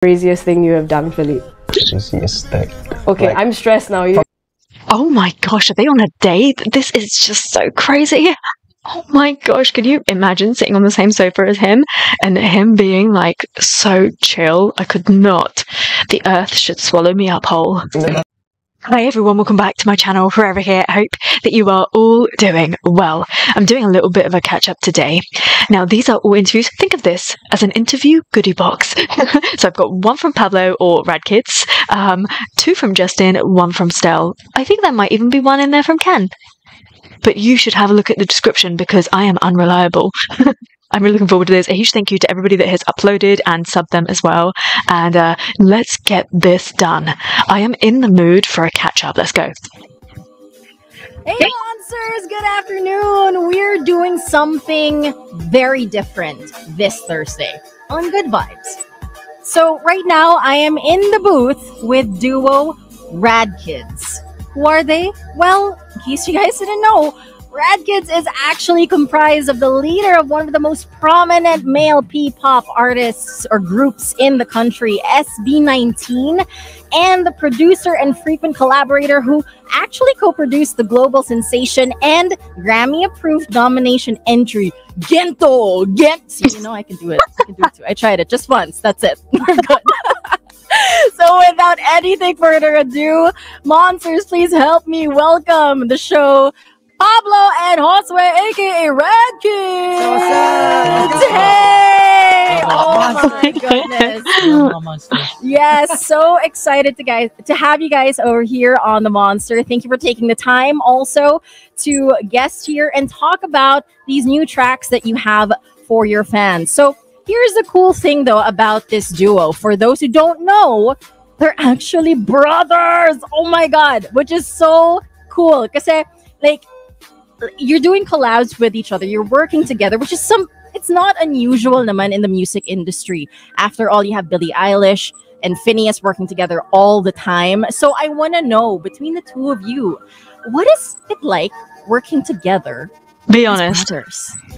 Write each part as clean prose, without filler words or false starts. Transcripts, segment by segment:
craziest thing you have done, Philippe? Craziest thing. Okay, Like- I'm stressed now. You Oh my gosh, are they on a date? This is just so crazy. Oh my gosh, can you imagine sitting on the same sofa as him and him being like so chill? I could not. The earth should swallow me up whole. Hi everyone, welcome back to my channel, Forever Here. I hope that you are all doing well. I'm doing a little bit of a catch up today. Now these are all interviews. Think of this as an interview goodie box. So I've got one from Pablo or Rad Kids, two from Justin, one from Stell. I think there might even be one in there from Ken. But you should have a look at the description because I am unreliable. I'm really looking forward to this. A huge thank you to everybody that has uploaded and subbed them as well. And let's get this done. I am in the mood for a catch-up. Let's go. Hey monsters, good afternoon. We're doing something very different this Thursday on Good Vibes. So right now I am in the booth with duo Rad Kids. Who are they? Well, in case you guys didn't know, Rad Kids is actually comprised of the leader of one of the most prominent male P-pop artists or groups in the country, SB19, and the producer and frequent collaborator who actually co-produced the global sensation and Grammy-approved nomination entry, Gento. Gent. You know I can do it. I can do it too. I tried it just once. That's it. We're good. So without anything further ado, monsters, please help me welcome the show Pablo and Josue, aka Rad Kids. Hey! Oh my goodness. Yes, so excited to have you guys over here on the Monster. Thank you for taking the time also to guest here and talk about these new tracks that you have for your fans. So here's the cool thing though about this duo. For those who don't know, they're actually brothers. Oh my god, which is so cool. Kasi like you're doing collabs with each other, you're working together, which is it's not unusual naman in the music industry. After all, you have Billie Eilish and Phineas working together all the time. So I want to know, between the two of you, what is it like working together? Be honest.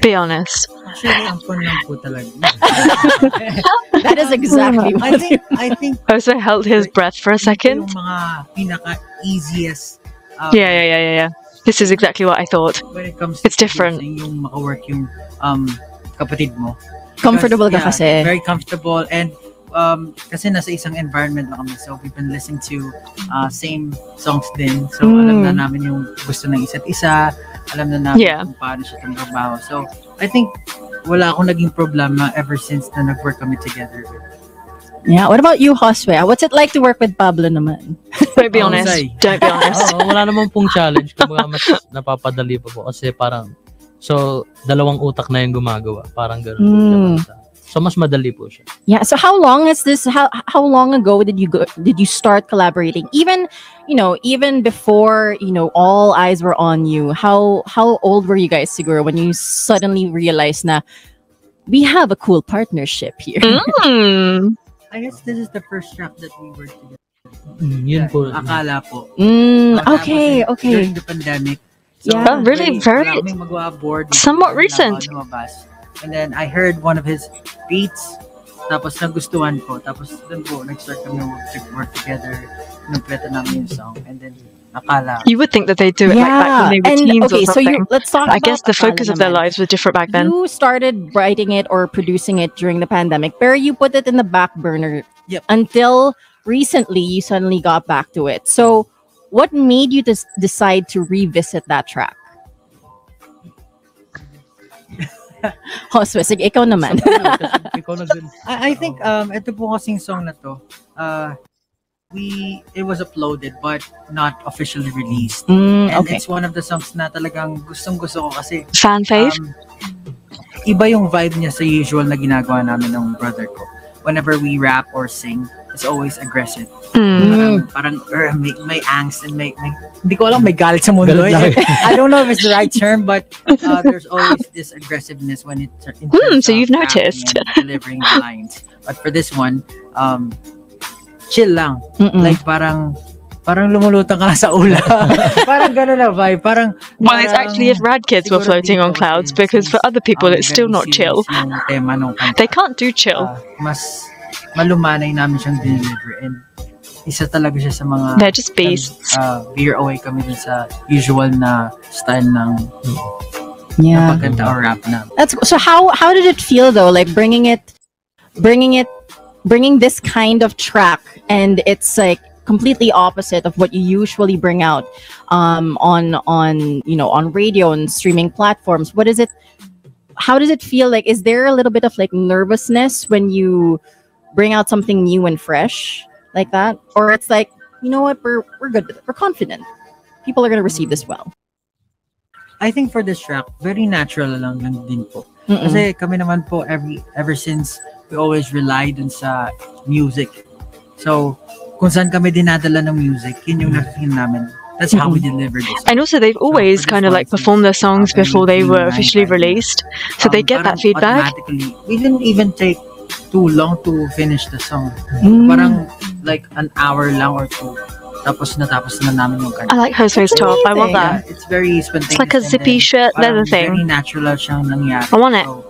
Be honest. Actually, ang fun lang po talaga. That is exactly what I think Jose held his breath for a second. yung mga pinaka-easiest Yeah. This is exactly what I thought. when it comes to It's different. producing, yung makawork yung kapatid mo. Comfortable ka Because, kasi. Very comfortable and kasi nasa isang environment lang kami, so we've been listening to same songs din, so alam na namin yung gusto ng isa't isa, alam na namin kung paano siya tumrabaho. So I think wala akong naging problema ever since na nag-work kami together. Yeah, what about you, Josue? What's it like to work with Pablo naman? Don't be honest. Don't be honest. Oo, wala namang pong challenge. Kumbaga mas napapadali pa po. Kasi parang, so, dalawang utak na yung gumagawa. Parang gano'n po siya. So, mas madali po siya. Yeah, so how long is this? How long ago did you start collaborating? Even before, all eyes were on you. How old were you guys, siguro, when you suddenly realized na we have a cool partnership here? I guess this is the first track that we worked together. Yun po. Akala po. Okay. During the pandemic. So Yeah. Really, very somewhat recent. And then I heard one of his beats. Tapos nagustuhan ko. Tapos dun po, nag-start kami work together. Numpleto namin yung song. And then, akala. You would think that they do it like back when they were teens or something. Let's talk I about guess the focus of their naman. lives was different back then. You started writing it or producing it during the pandemic, but you put it in the back burner until recently you suddenly got back to it. So what made you decide to revisit that track? Josue, sige, ikaw naman. I think ito po kasing song na to, it was uploaded but not officially released. And it's one of the songs na talagang gustong-gusto ko kasi Fan fave? Iba yung vibe niya sa usual na ginagawa namin ng brother ko. Whenever we rap or sing, it's always aggressive. Parang may angst and may hindi ko alam, may galit sa mundo. I don't know if it's the right term, but there's always this aggressiveness when it so you've noticed. delivering the lines. But for this one, chill lang. Like parang lumulutang ka sa ula. Parang gano'n na vibe. Well, it's actually if Rad Kids were floating on clouds, because for other people it's still not chill. They can't do chill. Mas malumanay namin siyang deliver. And isa talaga siya sa mga They're just beasts. veer away kami dun sa usual na style ng Yeah. pagkanta or rap na. That's so. How did it feel though? Like bringing this kind of track, and it's like completely opposite of what you usually bring out on on radio and streaming platforms. What is it? How does it feel like? Is there a little bit of like nervousness when you bring out something new and fresh like that, or it's like, you know what, we're good with it. We're confident. People are gonna receive this well. I think for this track, very natural lang din po. Kasi kami naman po ever since we always rely dun sa music. So, kung saan kami dinadala ng music, yun yung na-feel namin. That's how we deliver this. And also, they've always kind of like performed their songs before they were officially released, so they get that Parang feedback. automatically, we didn't even take too long to finish the song. Parang like an hour lang or two. Tapos natapos na namin yung I kanta. like Jose's top. I want Yeah, that. it's very spontaneous. It's like a and zippy then shirt leather parang thing. Very natural siyang nangyari. I want it. So,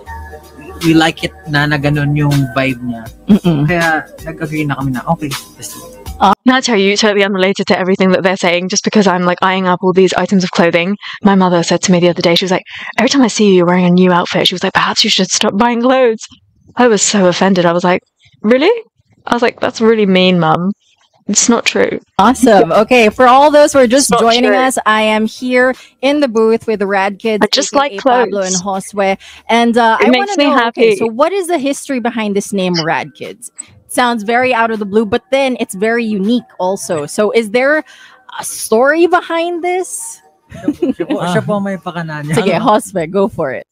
we like it na ganun yung vibe niya. Kaya nag-agree na kami na, okay, let's do it. Can I tell you, totally unrelated to everything that they're saying, just because I'm like eyeing up all these items of clothing, my mother said to me the other day, she was like, every time I see you wearing a new outfit, she was like, perhaps you should stop buying clothes. I was so offended. I was like, really? I was like, that's really mean, Mum. It's not true. Awesome. Okay, for all those who are just Not joining true. us, I am here in the booth with the Rad Kids. I just aka like Pablo and clothes. Josue. And I It want makes to me know, okay, happy. so what is the history behind this name, Rad Kids? Sounds very out of the blue, but then it's very unique also. So is there a story behind this? Siya po may pakana niya. Sige, Josue, go for it.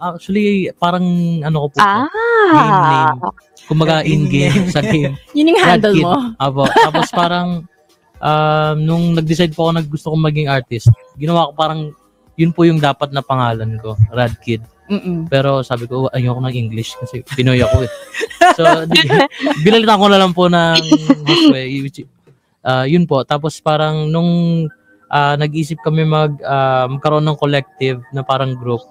Actually, parang ano ko po siya, game Ah. name. Kumbaga in-game sa game. Yun yung Rad handle Kid. mo. Apo. Tapos parang nung nag-decide po ako na gusto kong maging artist, ginawa ko parang yun po yung dapat na pangalan ko, Rad Kid. Pero sabi ko, ayoko ng English kasi Pinoy ako eh. So, binalitan ko na lang po ng Josue. Yun po. Tapos parang nung nag-isip kami magkaroon ng collective na parang group,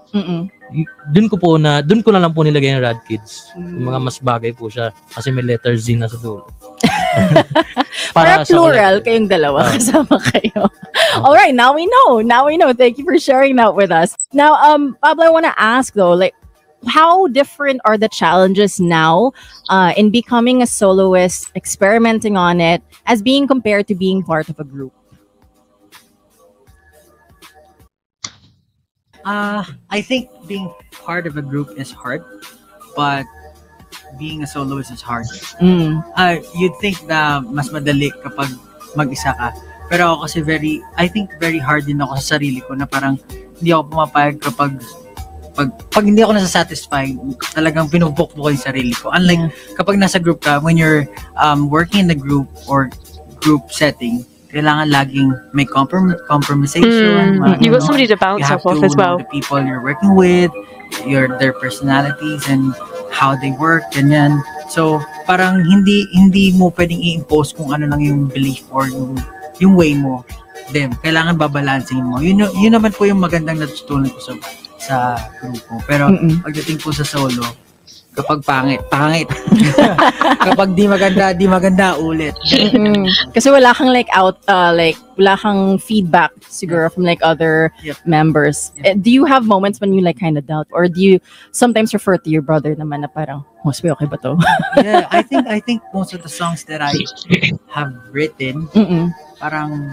doon ko na lang po nilagay yung Rad Kids. Yung mga mas bagay po siya kasi may letter Z na sa dulo. Para sa plural, collective. kayong dalawa, kasama kayo. All right, now we know. Thank you for sharing that with us. Now, Pablo, I want to ask though, like, how different are the challenges now in becoming a soloist, experimenting on it, as being compared to being part of a group? I think being part of a group is hard, but being a soloist is hard. You'd think na mas madali kapag mag-isa ka. Pero ako kasi very hard din ako sa sarili ko na parang hindi ako pumapayag kapag hindi ako nasa-satisfy, talagang pinupok ko yung sarili ko. Unlike kapag nasa group ka, when you're working in the group or group setting, kailangan laging may compromisation. You got somebody to bounce off of as well. The people you're working with, their personalities and how they work, ganyan. So, parang hindi mo pwedeng i-impose kung ano lang yung belief or yung way mo. Kailangan babalancing mo. Yun naman po yung magandang natutunan ko sa grupo. Pero pagdating po sa solo, kapag pangit. Kapag di maganda ulit. Kasi wala kang wala kang feedback siguro from like other members. Do you have moments when you like kind of doubt, or do you sometimes refer to your brother naman na parang, Josue, okay ba to? Yeah, I think most of the songs that I have written, parang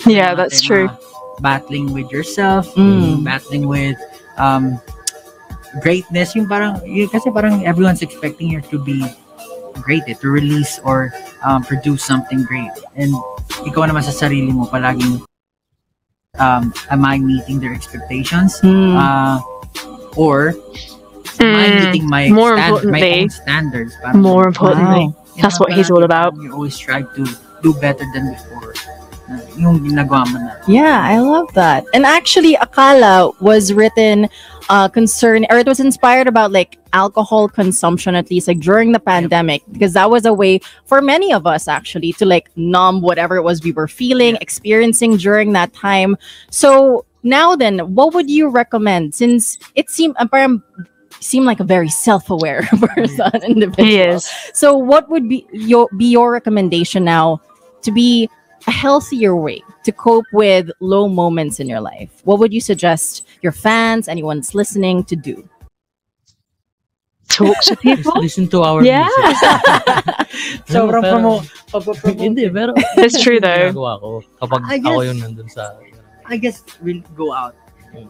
Yeah, that's true. Battling with yourself, battling with greatness, kasi parang everyone's expecting you to be great, to release or produce something great, and ikaw naman sa sarili mo palaging am I meeting their expectations, or am I meeting my own standards? Parang More importantly, that's what he's all about. You always try to do better than before. Yung ginagawa mo na. Yeah, I love that. And actually, Akala was written it was inspired about like alcohol consumption, at least like during the pandemic, because that was a way for many of us actually to like numb whatever it was we were feeling, experiencing during that time. So now then, what would you recommend? Since it seemed seem like a very self-aware person, individual. He is. So what would be your recommendation now to be a healthier way to cope with low moments in your life? What would you suggest your fans, anyone's listening, to do? Talk to people. Listen to our Yeah. music. Sobrang Pero- promote. Hindi, pero It's true though. ginagawa ko kapag I ako guess- yung nandun sa... I guess we'll go out.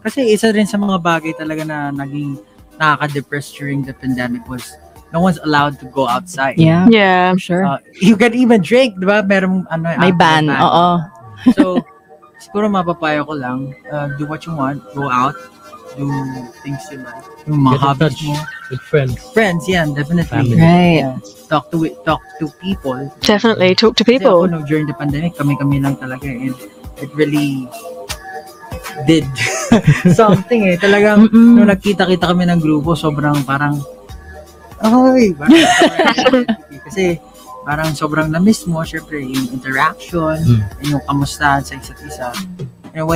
Kasi isa rin sa mga bagay talaga na naging nakaka-depress during the pandemic was no one's allowed to go outside. Yeah, Yeah. for sure. You can even drink, di ba? Merong May outdoor ban. Oo. So, siguro mapapayo ko lang, do what you want, go out, do things you like. Yung mga Get in hobbies touch mo. with friends. Friends, yan, definitely. Family. Right. Yeah. Talk to people. Definitely talk to Kasi ako, people. during the pandemic, kami lang talaga. And it really did something eh. Talagang, nung nagkita-kita kami ng grupo, sobrang parang, kasi parang sobrang na-miss mo, syempre, yung interaction, yung kamusta sa isa't isa. And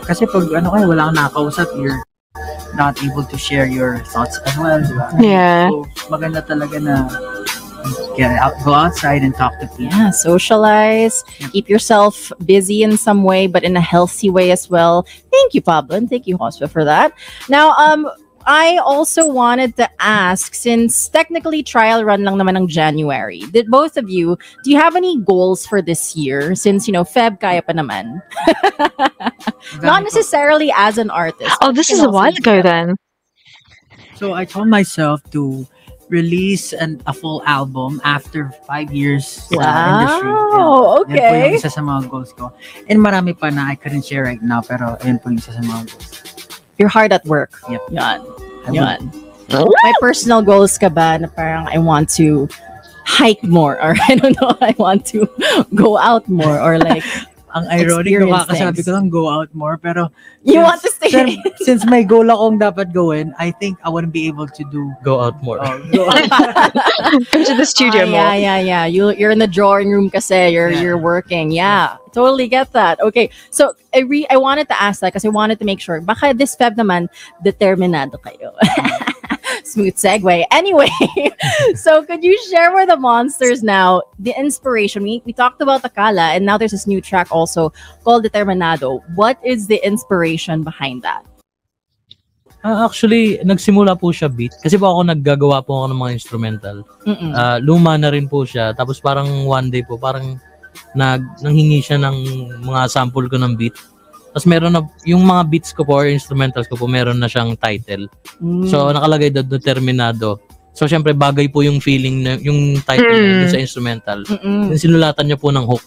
kasi pag wala kang nakakausap, you're not able to share your thoughts as well, di ba? Yeah. So, maganda talaga na go outside and talk to people. Yeah, socialize, keep yourself busy in some way, but in a healthy way as well. Thank you, Pablo, and thank you, Hospa, for that. Now, I also wanted to ask, since technically trial run lang naman ng January, did both of you, do you have any goals for this year? Since, Feb kaya pa naman. Not necessarily as an artist. Oh, this Can is a also while be ago that. then. So I told myself to release a full album after 5 years sa industry. Wow, Yan po okay. yung isa sa mga goals ko. And marami pa na I couldn't share right now, pero ayun po yung isa sa mga goals. You're hard at work. Yep. Yan. I Yan. May personal goals ka ba na parang I want to hike more, or I don't know, I want to go out more, or like Ang ironic ko experience kakasabi things. ko lang go out more, pero you want to stay. since may goal akong dapat gawin, I think I wouldn't be able to do Go out more. go out. Go to the studio more. Yeah. You're in the drawing room kasi you're working. Yeah, totally get that. Okay, so I wanted to ask that kasi I wanted to make sure baka this Feb naman determinado kayo. Smooth segue. Anyway, so could you share with the monsters now the inspiration? We talked about Akala, and now there's this new track also called Determinado. What is the inspiration behind that? Actually, nagsimula po siya beat. Kasi po ako naggagawa po ako ng mga instrumental. Mm-mm. Luma na rin po siya. Tapos parang one day po, parang nanghingi siya ng mga sample ko ng beat. Tapos meron na, yung mga beats ko po or instrumentals ko po, meron na siyang title. So, nakalagay doon Determinado. So, syempre, bagay po yung feeling, yung title na yun sa instrumental. Then, sinulatan niya po ng hook.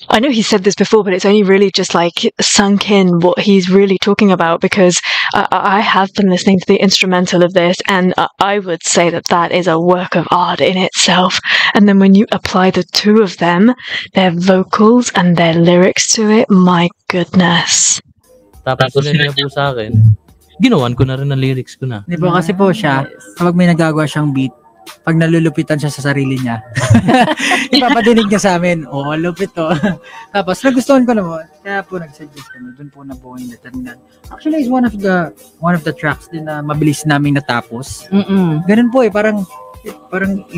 I know he said this before, but it's only really just like sunk in what he's really talking about, because I have been listening to the instrumental of this, and I would say that is a work of art in itself. And then when you apply the two of them, their vocals and their lyrics to it, my goodness. Tapos, niya po sa akin, ginawan ko na rin ang lyrics ko na. Di ba kasi po siya, kapag may nagagawa siyang beat, pag nalulupitan siya sa sarili niya, ipapadinig niya sa amin, lupit to. Tapos, nagustuhan ko naman. Kaya po nag-suggest kami. Doon po nabuo yung Determinado. Actually, it's one of the tracks din na mabilis naming natapos. Ganun po parang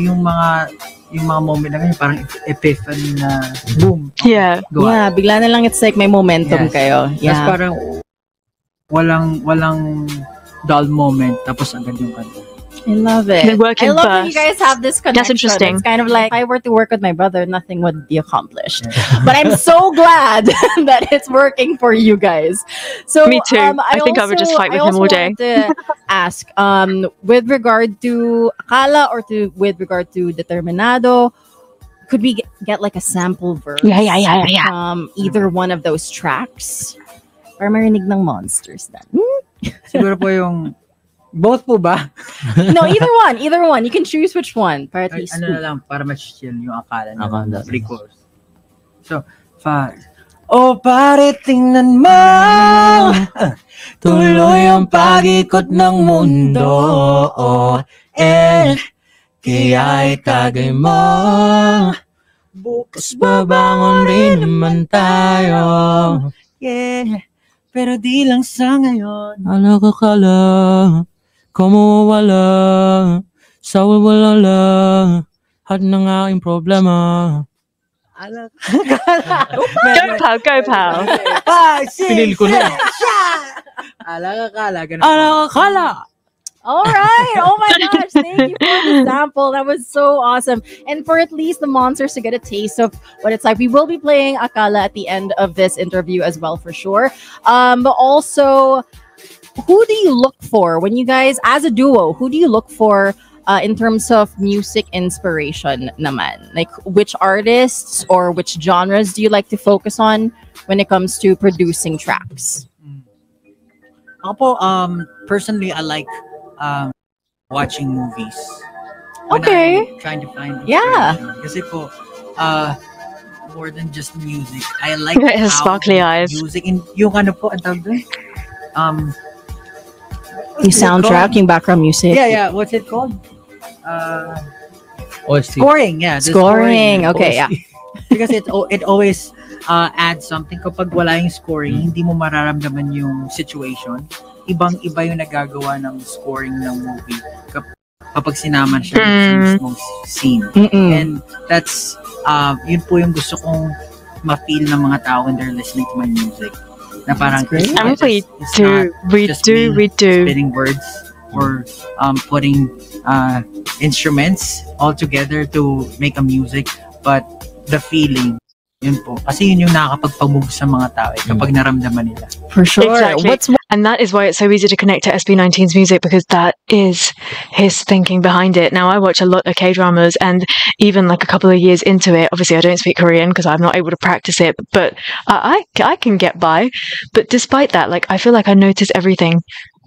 yung mga moment na ganyan, parang epiphany na boom. Yeah. Go out. Yeah, bigla na lang it's like may momentum Yes. kayo. Tapos Yeah. parang walang dull moment. Tapos agad yung kanta. I love it. They work I in love that you guys bursts. have this connection. That's interesting. It's kind of like if I were to work with my brother, nothing would be accomplished. But I'm so glad that it's working for you guys. So Me too. I think I would just fight with him all day. I also wanted to ask, with regard to Akala or with regard to Determinado, could we get like a sample verse? Yeah. Either one of those tracks? Para marinig ng monsters na. Siguro po yung both po ba? No, either one. You can choose which one. Para at least Ano na lang, para mas chill yung akala na Akala. pre-chorus. So, 5. Oh, pare, tingnan mo! Tuloy ang pag-ikot ng mundo. Kaya itagay mo. Bukas babangon rin naman tayo. Yeah, pero di lang sa ngayon. Ano ka kala? Kumuwala sa wala lang at ng aking problema. Go, pal, go, pal. Pinil ko na. Alakala. All right. Oh my gosh. Thank you for the sample. That was so awesome. And for at least the monsters to get a taste of what it's like, we will be playing Akala at the end of this interview as well, for sure. But also, who do you look for when you guys, as a duo, who do you look for in terms of music inspiration naman? Like, which artists or which genres do you like to focus on when it comes to producing tracks? Ako po, personally, I like watching movies. When Okay. I'm trying to find Yeah. inspiration. Kasi po, more than just music, I like It has how sparkly eyes. music, yung ano po, ang tawag doon? Yung soundtrack, yung background music. Yeah, what's it called? OST. Scoring, yeah. The Scoring. Okay, yeah. Because it always adds something. Kapag wala yung scoring, hindi mo mararamdaman yung situation. Ibang-iba yung nagagawa ng scoring ng movie kapag sinaman siya sa mismong scene. And that's, yun po yung gusto kong ma-feel ng mga tao when they're listening to my music. Na parang, And we it's do, not we just do, me we do. spitting words or putting instruments all together to make a music, but the feeling, yun po. Kasi yun yung nakakapagpamove sa mga tao kapag naramdaman nila. For sure. Exactly. What's more? And that is why it's so easy to connect to SB19's music, because that is his thinking behind it. Now, I watch a lot of K-dramas, and even like a couple of years into it, obviously I don't speak Korean because I'm not able to practice it, but I can get by. But despite that, like, I feel like I notice everything.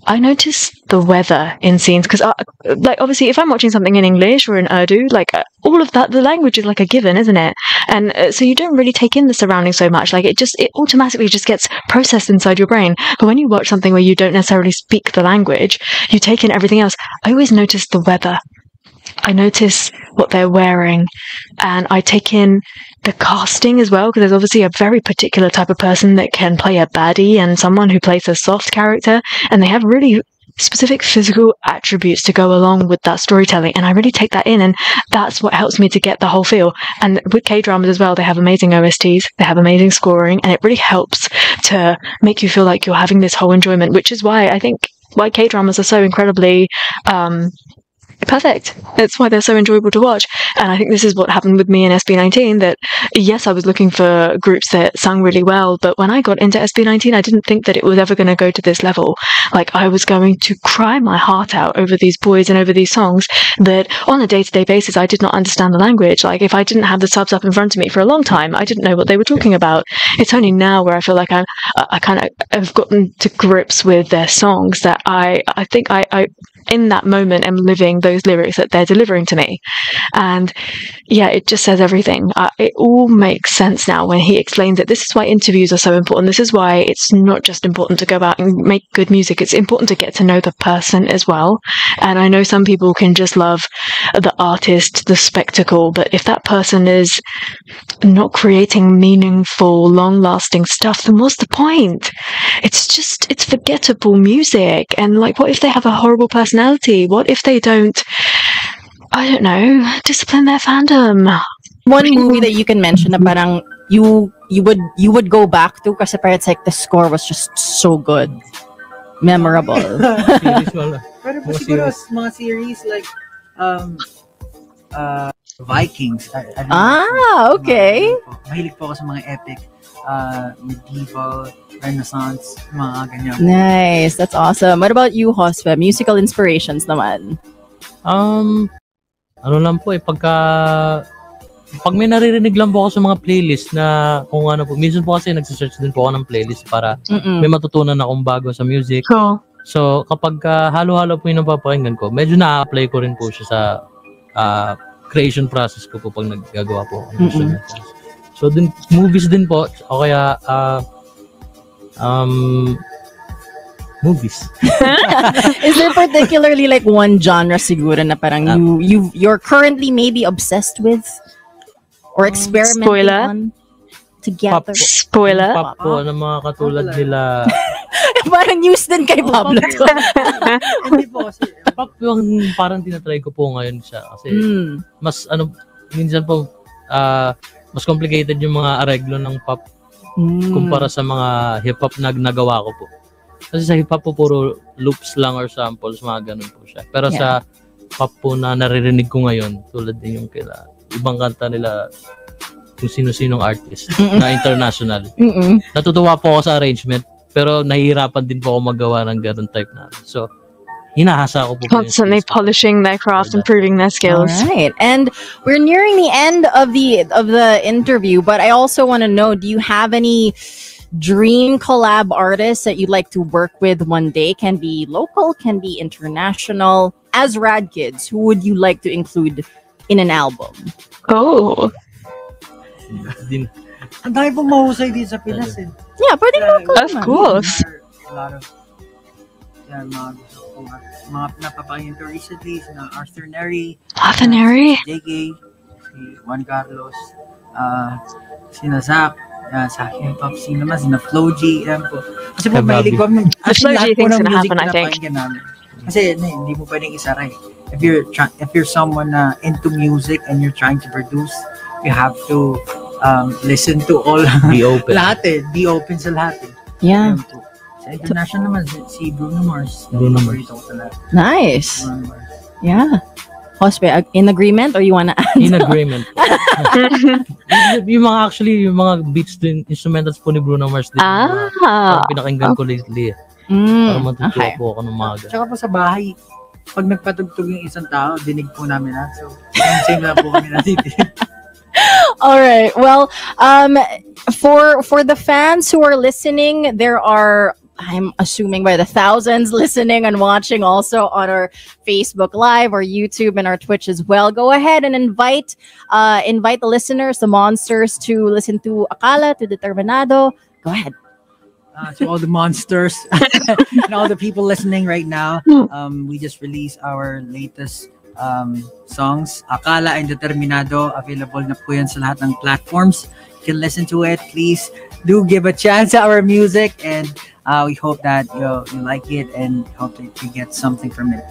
I notice the weather in scenes because, like, obviously, if I'm watching something in English or in Urdu, like, all of that, the language is like a given, isn't it? And so you don't really take in the surroundings so much. Like, it automatically just gets processed inside your brain. But when you watch something where you don't necessarily speak the language, you take in everything else. I always notice the weather. I notice what they're wearing, and I take in the casting as well, because there's obviously a very particular type of person that can play a baddie and someone who plays a soft character, and they have really specific physical attributes to go along with that storytelling, and I really take that in, and that's what helps me to get the whole feel. And with K-dramas as well, they have amazing OSTs, they have amazing scoring, and it really helps to make you feel like you're having this whole enjoyment, which is why I think why K-dramas are so incredibly perfect. That's why they're so enjoyable to watch. And I think this is what happened with me in SB19, that yes, I was looking for groups that sung really well, but when I got into SB19, I didn't think that it was ever going to go to this level. Like, I was going to cry my heart out over these boys and over these songs that on a day-to-day basis I did not understand the language. Like, if I didn't have the subs up in front of me for a long time, I didn't know what they were talking about. It's only now where I feel like I kind of have gotten to grips with their songs that I think I in that moment am living those lyrics that they're delivering to me. And yeah, it just says everything. It all makes sense now when he explains it. This is why interviews are so important. This is why it's not just important to go out and make good music. It's important to get to know the person as well. And I know some people can just love the artist, the spectacle, but if that person is not creating meaningful, long-lasting stuff, then what's the point? It's forgettable music. And like, what if they have a horrible personality? What if they don't, I don't know, discipline their fandom? One movie that you can mention na parang you would go back to kasi parang it's like the score was just so good, memorable. Series wala. Pero po Mga siguro series. mga series like Vikings. Okay. Mahilig po ako sa mga epic, medieval, renaissance, mga ganyan. Nice. That's awesome. What about you, Hospe? Musical inspirations naman. Ano lang po pag may naririnig lang po ako sa mga playlist na kung ano po, minsan po kasi nagsisearch din po ako ng playlist para may matutunan akong bago sa music. Cool. So, kapag halo-halo po yung napapakinggan ko, medyo na-apply ko rin po siya sa creation process ko po pag naggagawa po ako ng instruments. So, movies din po, o kaya movies. Is there particularly like one genre siguro na parang you're currently maybe obsessed with or experimenting Spoiler. on together? Pop. Spoiler. Pop po ng mga katulad nila Parang news din kay Pablo. Hindi po kasi. Pop yung parang tinatry ko po ngayon siya. Kasi mas minsan po, mas complicated yung mga areglo ng pop kumpara sa mga hip-hop na nagawa ko po. Kasi sa hip-hop po puro loops lang or samples, mga ganun po siya. Pero sa pop po na naririnig ko ngayon, tulad din yung ibang kanta nila, kung sino-sinong artist na international. Natutuwa po ako sa arrangement, pero nahihirapan din po ako magawa ng ganun type na. So, hinahasa ko po. Constantly polishing their craft, improving their skills. All right. And we're nearing the end of the interview, but I also want to know, do you have any dream collab artists that you'd like to work with one day? Can be local, can be international. As Rad Kids, who would you like to include in an album? Oh. Ang dami pong mahusay din sa Pinas eh. Yeah, pwede local. Of course. A lot of mga napapakinggan ko recently na Arthur Neri, JK, si Juan Carlos, sina Zach, sa akin Pop Cinema, sina Flo G, yan po. Kasi po mahilig ko Flo G thing's gonna happen, I think. Kasi hindi mo pwedeng isaray. If you're someone into music and you're trying to produce, you have to listen to all. Be open. Lahat eh. Be open sa lahat eh. Yeah. Sa international naman, si Bruno Mars. Nice. Bruno Mars. Yeah. Hospe, in agreement or you wanna add? In agreement. yung mga beats din, instrumentals po ni Bruno Mars din. Parang pinakinggan ko lately eh. Para matutuwa po ako ng mga ganun. Tsaka po sa bahay, pag nagpatugtog yung isang tao, dinig po namin lahat. So, same na po kami natin. All right. Well, for the fans who are listening, there are, I'm assuming, by the thousands listening and watching also on our Facebook Live or YouTube and our Twitch as well. Go ahead and invite the listeners, the monsters, to listen to Akala, to Determinado. Go ahead. To all the monsters and all the people listening right now, we just released our latest songs, Akala and Determinado. Available na po yan sa lahat ng platforms. You can listen to it. Please do give a chance to our music, and we hope that you like it and hope that you get something from it.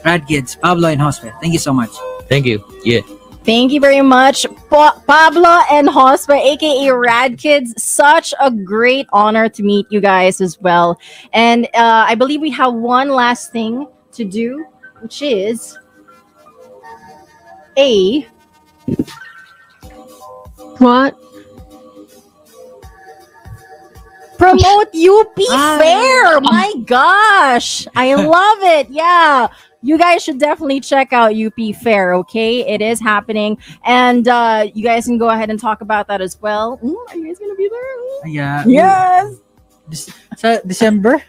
Rad Kids, Pablo and Jospe, thank you so much. Thank you. Yeah. Thank you very much, Pablo and Jospe, aka Rad Kids. Such a great honor to meet you guys as well. And I believe we have one last thing to do, which is What? promote UP Fair. My gosh, I love it. Yeah. You guys should definitely check out UP Fair, okay? It is happening. And you guys can go ahead and talk about that as well. Are you guys going to be there? Yeah. Yes. Sa December?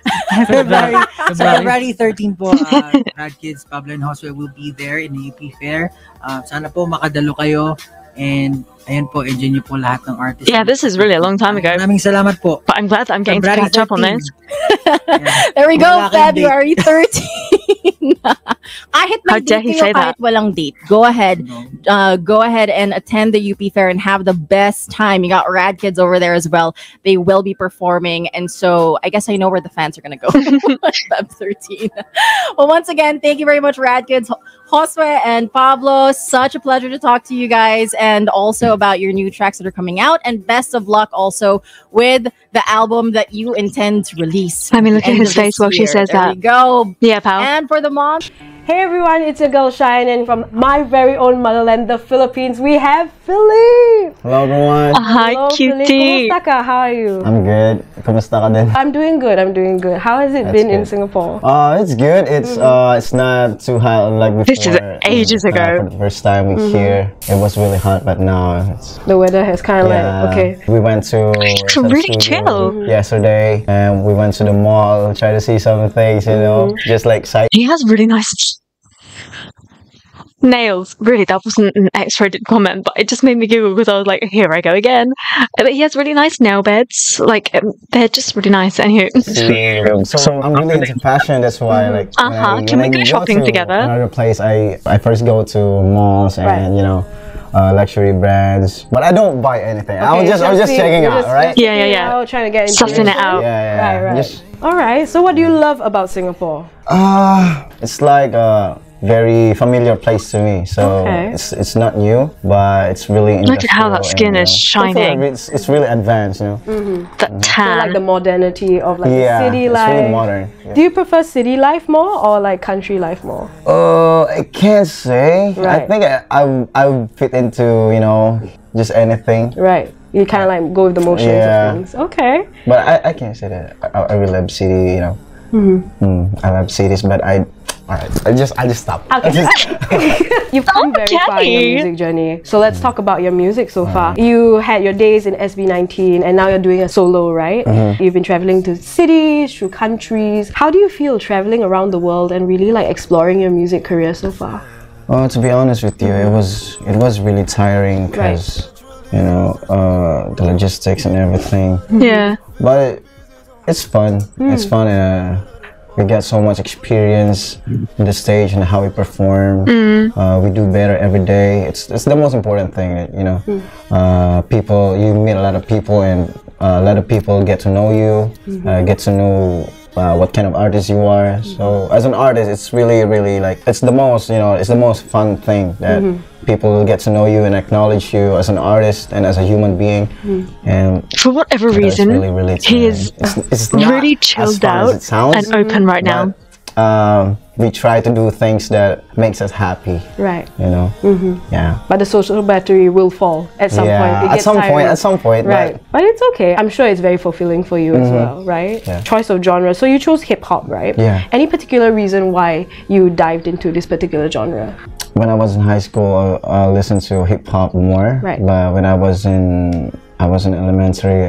February 13 po, Rad Kids, Pablo and Josue will be there in the UP Fair. Sana po makadalo kayo. And ayan po, enjoy nyo po lahat ng artists. Yeah, this is really a long time ago. Maraming salamat po. But I'm glad that I'm getting to catch up on this. There we go, February 13. Kahit How may dare date he kayo, say that? kahit walang date. Go ahead and attend the UP Fair and have the best time. You got Rad Kids over there as well. They will be performing. And so I guess I know where the fans are going to go. Feb 13. Well, once again, thank you very much, Rad Kids, Josue and Pablo. Such a pleasure to talk to you guys, and also about your new tracks that are coming out. And best of luck also with the album that you intend to release. I mean, look at end his of this face while she year. says There that. we go. Yeah, pal. And for the mom, Hey everyone, it's your girl Shining from my very own motherland, the Philippines. We have Philip! Hello everyone. Hi, Hello, cutie. Philip. Kumusta ka? How are you? I'm good. Kumusta ka din? I'm doing good. How has it That's been in good. Singapore? It's good. It's not too hot like before. This is ages ago. For the first time here, it was really hot, but now it's The weather has kind of like, okay. We went to It's really chill. yesterday, and we went to the mall, try to see some things, you know, just like sight. He has really nice nails. Really, that wasn't an X-rated comment, but it just made me giggle because I was like, here I go again. But he has really nice nail beds. Like, they're just really nice. Anywho. So I'm really into fashion. That's why, like, Can we go shopping together? Another place, I first go to malls and Right. you know, luxury brands. But I don't buy anything. I was just checking out, right? Yeah. Trying to get into Sussing it out. Yeah. Right. Just, All right. So what do you love about Singapore? it's like a very familiar place to me. So Okay. it's not new, but it's really Look at how that industrial skin and, is so far, shining. it's really advanced, you know. That So like the tan. modernity of like Yeah, city it's life. really modern. Yeah. Do you prefer city life more or like country life more? I can't say. I Right. think I would fit into, just anything. Right. You kind of like go with the motions Yeah. of things. Okay. But I can't say that I really love city, I love cities, but I just stop. Okay. You've come very far in your Okay. music journey. So let's talk about your music so far. You had your days in SB19 and now you're doing a solo, right? You've been traveling to cities, through countries. How do you feel traveling around the world and really like exploring your music career so far? Well, to be honest with you, it was really tiring because the logistics and everything. Yeah. But it's fun. It's fun. We get so much experience in the stage and how we perform. We do better every day. It's the most important thing, people. You meet a lot of people, and a lot of people get to know you, get to know what kind of artist you are. So as an artist, it's really, really like it's the most fun thing that people will get to know you and acknowledge you as an artist and as a human being. And For whatever that's reason, really, really he is tiring. It's not really as chilled fun as out it sounds, and open right now. but, we try to do things that makes us happy. Right. Yeah. But the social battery will fall at some point. It At gets some point. tiring. At some point. Right. But it's okay. I'm sure it's very fulfilling for you as well, right? Yeah. Choice of genre. So you chose hip hop, right? Yeah. Any particular reason why you dived into this particular genre? When I was in high school, I listened to hip hop more. Right. But when I was in elementary,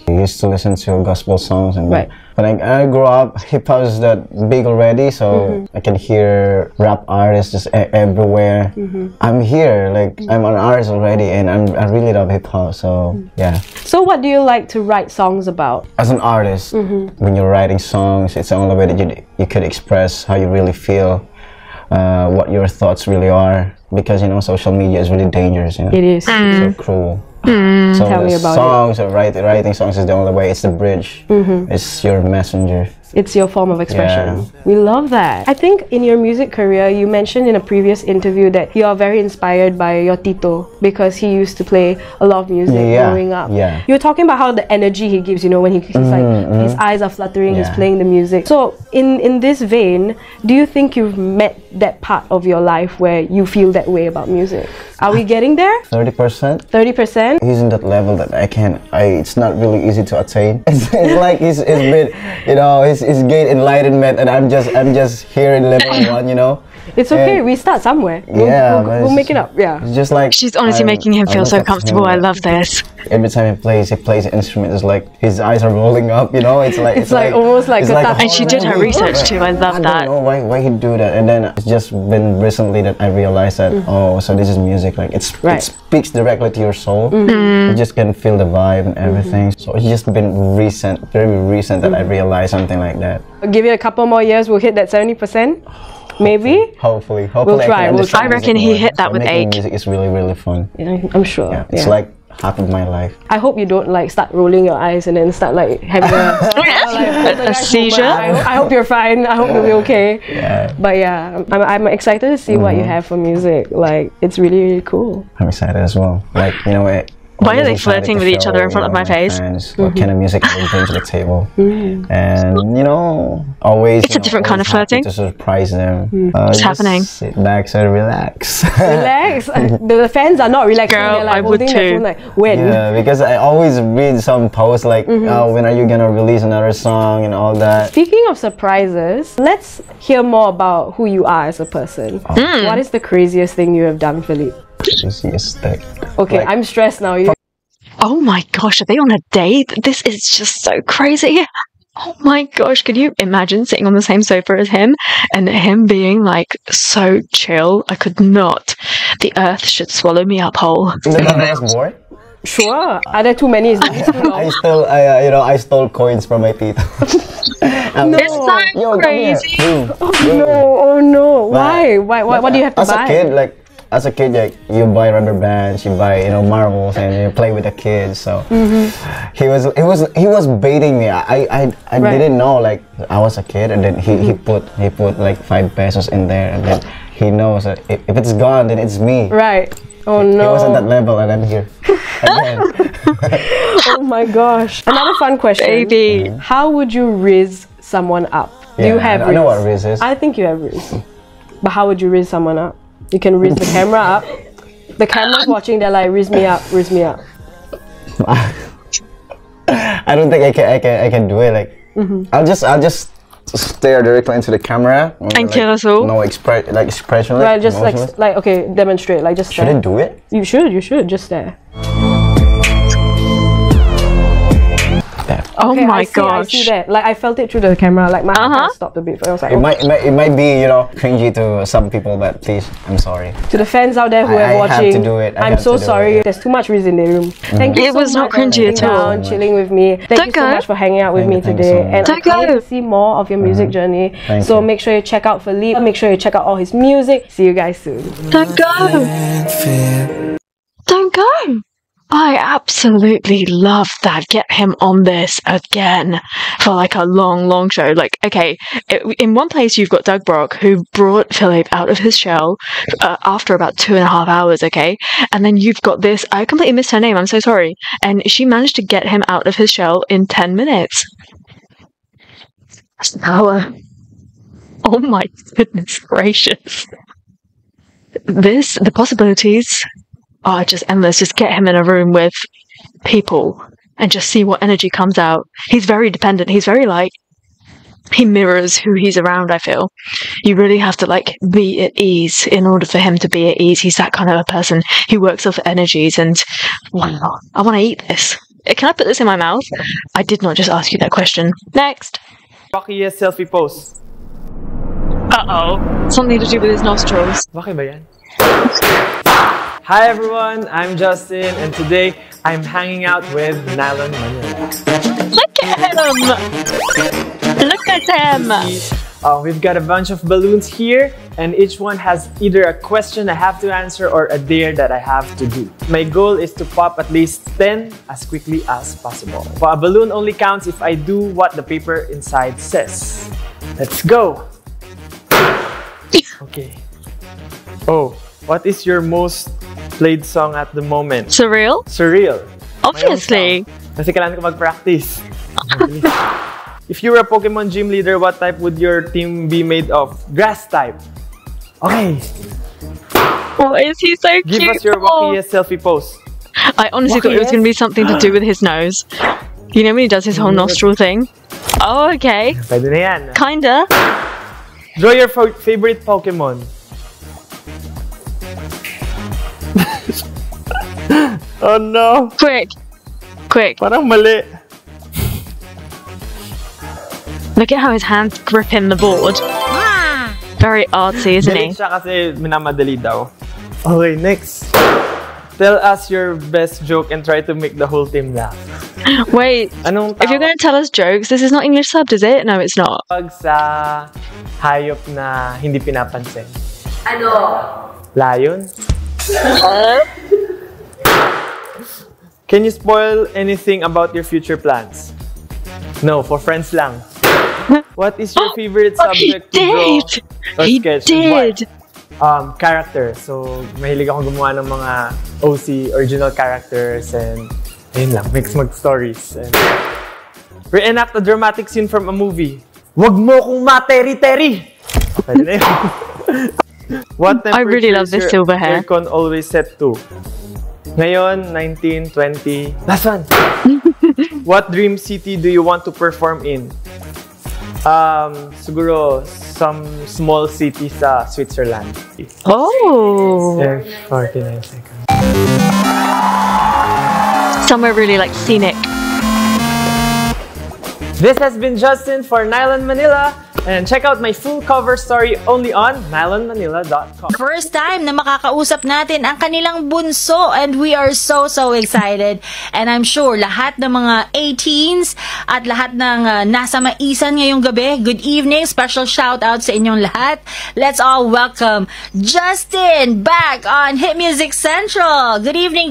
I used to listen to gospel songs, and Right. when I grew up, hip hop is that big already, so I can hear rap artists just everywhere. I'm here, like I'm an artist already, and I really love hip hop. So yeah, So what do you like to write songs about? as an artist, when you're writing songs, it's the only way that you could express how you really feel, what your thoughts really are, because social media is really dangerous. It is. So cruel. So Tell me the about songs or writing songs is the only way. It's the bridge. It's your messenger. It's your form of expression. Yeah. We love that. I think in your music career, you mentioned in a previous interview that you are very inspired by your Tito because he used to play a lot of music Yeah, growing up. yeah. You were talking about how the energy he gives, when he's like, his eyes are fluttering, he's Yeah. playing the music. So in this vein, do you think you've met that part of your life where you feel that way about music? Are we getting there? 30%. 30%? He's in that level that it's not really easy to attain. It's like he's been, he's gained enlightenment, and I'm just here in level 1, It's okay, And- we start somewhere. Yeah, but We'll it's- make it up. Yeah. It's just like She's honestly making him feel look so up to comfortable. him, I like, love this. Every time he plays an instrument, it's like his eyes are rolling up. It's like It's like almost like it's a like touch. And she did her horror research movie. too. I love that. I don't know why he'd do that. And then it's just been recently that I realized that so this is music. Like it Right. speaks directly to your soul. You just can feel the vibe and everything. So it's just been very recent that I realized something like that. I'll give it a couple more years, we'll hit that 70%. Maybe? Hopefully, We'll I try, can we'll understand try. I reckon music he more. hit that So with making 8. music is really, really fun. Yeah, I'm sure. Yeah, it's Yeah. like half of my life. I hope you don't like start rolling your eyes and then start like having A seizure? I hope you're fine. I hope you'll be okay. Yeah, But yeah, I'm excited to see what you have for music. Like, it's really, really cool. I'm excited as well. Like Why are always they excited flirting to with each show, other in front of my face? friends what kind of music I will bring to the table, and always. It's a different kind of always happy flirting. to surprise them. What's Just happening? Sit back and relax. Relax. The fans are not relaxing. Girl, They're like I would holding their too. phone like, when? Yeah, because I always read some posts like, "Oh, when are you gonna release another song?" and all that. Speaking of surprises, let's hear more about who you are as a person. What is the craziest thing you have done, Philippe? Craziest thing. Okay, Like- I'm stressed now. Oh my gosh, are they on a date? This is just so crazy. Oh my gosh, can you imagine sitting on the same sofa as him and him being like so chill? I could not. The earth should swallow me up whole. I was bored. Sure. Are there too many? Is it too long? I stole coins from my tita. It's so Yo, come here. crazy. Boom. Oh no! Why? What do you have to As buy? a kid, like as a kid, like you buy rubber bands, you buy marbles, and you play with the kids. So he was baiting me. I didn't know like I was a kid, and then he put like 5 pesos in there, and then he knows that if it's gone, then it's me. Right. Oh no. He was at that level, and I'm here again. Oh my gosh. Another fun question. Baby. How would you riz someone up? Do you have I know what riz is. I think you have riz. But how would you riz someone up? You can riz the camera up. The camera's watching, they're like, riz me up, riz me up. I don't think I can do it. Like I'll just stare directly into the camera And kill us all. No expression. Right, just like okay, demonstrate, like just stare. Should I do it? You should just stare. Oh Okay, my I gosh. see that. Like I felt it through the camera. Like my hand stopped a bit. I was like, It might be cringy to some people, but please, I'm sorry. to the fans out there who I are have watching, to do it. I I'm have so to do sorry. it. There's too much riz in the room. Thank you It so was not much for cringy sitting at all. down, chilling with me. Thank Don't you so go. much for hanging out with me Thank you today. so much. And I Don't can't wait go. to see more of your music journey. Thank So you. make sure you check out Philippe. Make sure you check out all his music. See you guys soon. Don't go. Don't go. I absolutely love that. Get him on this again for like a long show. Like, okay, in one place you've got Doug Brock, who brought Philippe out of his shell after about 2.5 hours, okay? And then you've got this, I completely missed her name, I'm so sorry. And she managed to get him out of his shell in 10 minutes. That's an hour. Oh my goodness gracious. The possibilities are just endless. Just get him in a room with people and just see what energy comes out. He's very dependent. He's very he mirrors who he's around, I feel. You really have to be at ease in order for him to be at ease. He's that kind of a person. He works off energies and wow, I want to eat this. Can I put this in my mouth? I did not just ask you that question. Next. Rocky's selfie pose. Uh-oh. Something to do with his nostrils. Bakit ba yan? Hi everyone, I'm Justin and today I'm hanging out with Nylon Manila. Look at him! Look at him! We've got a bunch of balloons here and each one has either a question I have to answer or a dare that I have to do. My goal is to pop at least 10 as quickly as possible. A balloon only counts if I do what the paper inside says. Let's go! Okay. Oh, what is your most played song at the moment? Surreal? Surreal. Obviously. Kasi kailangan ko mag-practice. If you were a Pokemon gym leader, what type would your team be made of? Grass type. Okay. Oh, is he so cute? Give us your wackiest selfie pose. I honestly thought it was going to be something to do with his nose. You know when he does his whole nostril thing? Oh, okay. Pwede na yan. Kinda. Draw your favorite Pokemon. Oh no. Quick. Parang mali. Look at how his hands grip in the board. Very artsy, isn't he? Galit siya kasi minamadali daw. Okay, next. Tell us your best joke and try to make the whole team laugh. Wait, Anong if you're going to tell us jokes, this is not English subbed, is it? No, it's not. tawag sa hayop na hindi pinapansin? Ano? Lion? Can you spoil anything about your future plans? No, for friends lang. What is your favorite subject to draw or He sketch? did! What? Character. So, mahilig akong gumawa ng mga OC, original characters, and ayun lang, mix mag-stories. And reenact a dramatic scene from a movie. Wag mo kong materi-teri! Pwede na yun. What I really love this silver hair. aircon always set to? Ngayon, 19, 20. Last one! What dream city do you want to perform in? Siguro some small city sa Switzerland. Oh! 49 seconds. Somewhere really scenic. This has been Justin for Nylon Manila. And check out my full cover story only on nylonmanila.com. First time na makakausap natin ang kanilang bunso and we are so excited. And I'm sure lahat ng mga 18s at lahat ng nasa maisan ngayong gabi, good evening, special shout out sa inyong lahat. Let's all welcome Justin back on Hit Music Central. Good evening,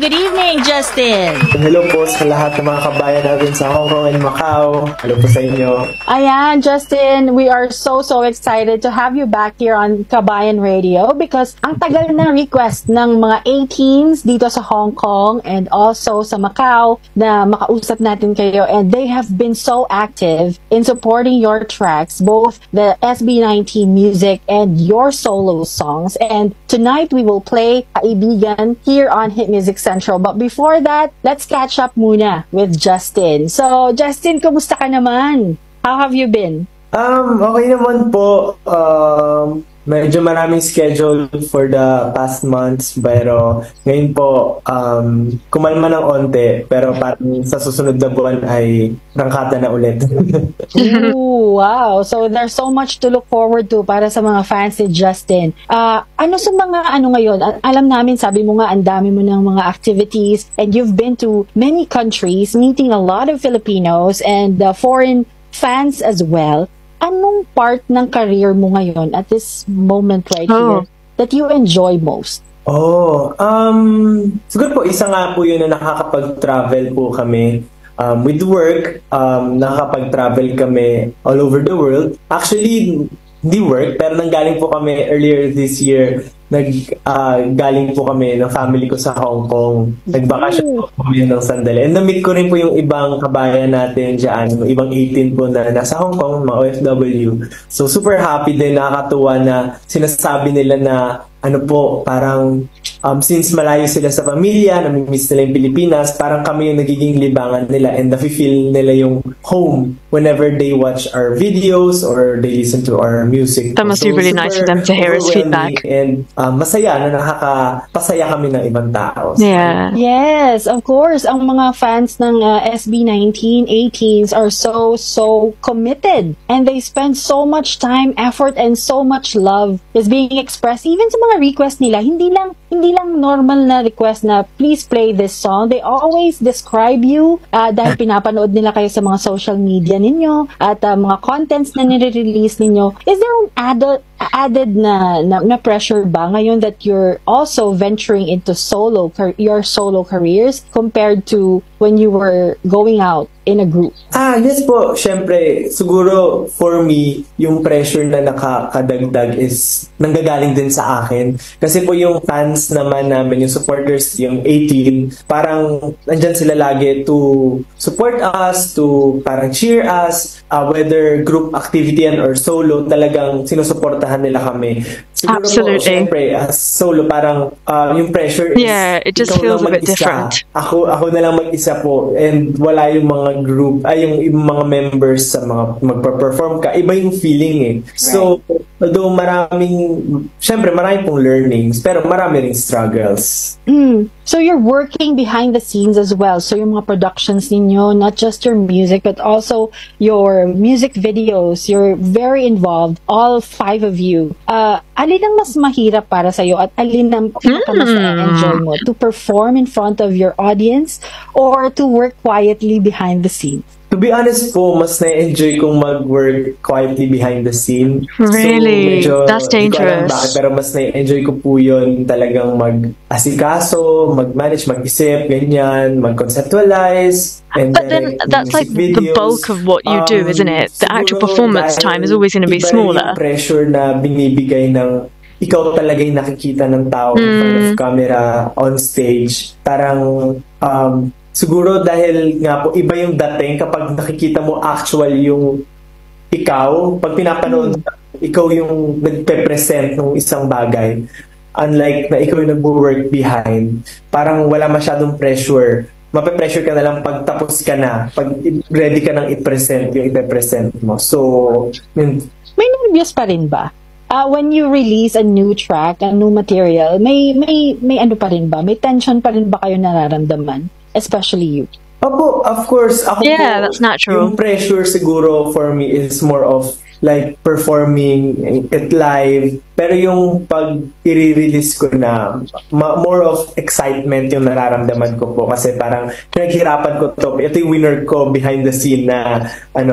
Justin. Hello po sa lahat ng mga kabayan natin sa Hong Kong and Macau. Hello po sa inyo. Ayan, Justin, we are so excited to have you back here on Kabayan Radio because ang tagal na request ng mga 18s dito sa Hong Kong and also sa Macau na makausap natin kayo, and they have been so active in supporting your tracks, both the SB19 music and your solo songs. And tonight we will play Kaibigan here on Hit Music Central. But before that, let's catch up muna with Justin. So, Justin, kumusta ka naman? How have you been? Okay naman po. Medyo maraming schedule for the past months, pero ngayon po, kumalma ng onte, pero parang sa susunod na buwan ay rangkata na ulit. Ooh, wow. So there's so much to look forward to para sa mga fans ni Justin. Ano sa mga ngayon? Alam namin, sabi mo nga, ang dami mo ng mga activities and you've been to many countries, meeting a lot of Filipinos and foreign fans as well. Anong part ng career mo ngayon at this moment right here that you enjoy most? Siguro po, isa nga po yun na nakakapag-travel po kami. With work, nakakapag-travel kami all over the world. Actually, hindi work, pero nanggaling po kami earlier this year. Galing po kami ng family ko sa Hong Kong. Nagbakasyon po kami ng sandali. And na-meet ko rin po yung ibang kabayan natin dyan, yung ibang 18 po na nasa Hong Kong, mga OFW. So super happy din, nakakatuwa na sinasabi nila na parang since malayo sila sa pamilya, namimiss nila yung Pilipinas, parang kami yung nagiging libangan nila and nafe-feel nila yung home whenever they watch our videos or they listen to our music. That must be really nice for them to hear his feedback. And masaya na nakakapasaya kami ng ibang tao. Yeah. Yes, of course. Ang mga fans ng SB19, 18s are so committed and they spend so much time, effort, and so much love is being expressed. Even sa mga request nila, hindi lang normal na request na please play this song. They always describe you dahil pinapanood nila kayo sa mga social media ninyo at mga contents na nire-release ninyo. Is there an added na pressure ba ngayon that you're also venturing into your solo careers compared to when you were going out in a group? Yes po. Syempre, siguro for me, yung pressure na nakakadagdag is nanggagaling din sa akin. Kasi po yung fans naman namin, yung supporters, yung 18, parang nandyan sila lagi to support us, to parang cheer us, whether group activity or solo, talagang sinusuportahan nila kami. Siguro Absolutely. Po, syempre, as solo, parang yung pressure is, it just feels a bit different. Ako na lang mag-isa po, and wala yung mga group, yung mga members sa mga magpa-perform ka, iba yung feeling eh. So, although marami pong learnings, pero marami ring struggles. So you're working behind the scenes as well. So yung mga productions ninyo, not just your music, but also your music videos. You're very involved, all 5 of you. Alin ang mas mahirap para sa'yo at alin ang mas na-enjoy mo? To perform in front of your audience or to work quietly behind the scenes? To be honest po, mas na-enjoy kong mag-work quietly behind the scene. Really? So, medyo, that's dangerous. Bakit, pero mas na-enjoy ko po yun talagang mag-asikaso, mag-manage, mag-isip, ganyan, mag-conceptualize. But then that's like the bulk of what you do, isn't it? The actual performance time is always going to be smaller. Iba yung pressure na binibigay ng ikaw talaga yung nakikita ng tao in front of camera, on stage. Parang siguro dahil nga po iba yung dating kapag nakikita mo actual yung ikaw, pag pinapanood ikaw yung nagpe-present ng isang bagay, unlike na ikaw yung nag-work behind, parang wala masyadong pressure. Mape-pressure ka na lang pag tapos ka na, pag ready ka nang i-present yung ipe-present mo. So, may nervyos pa rin ba? When you release a new track, a new material, may ano pa rin ba? May tension pa rin ba kayo nararamdaman? Especially you. Opo, of course. Ako yeah, po, that's natural. Yung pressure siguro for me is more of like performing it live. Pero yung pag i-release ko na, more of excitement yung nararamdaman ko po kasi parang naghirapan ko to. Ito yung winner ko behind the scene na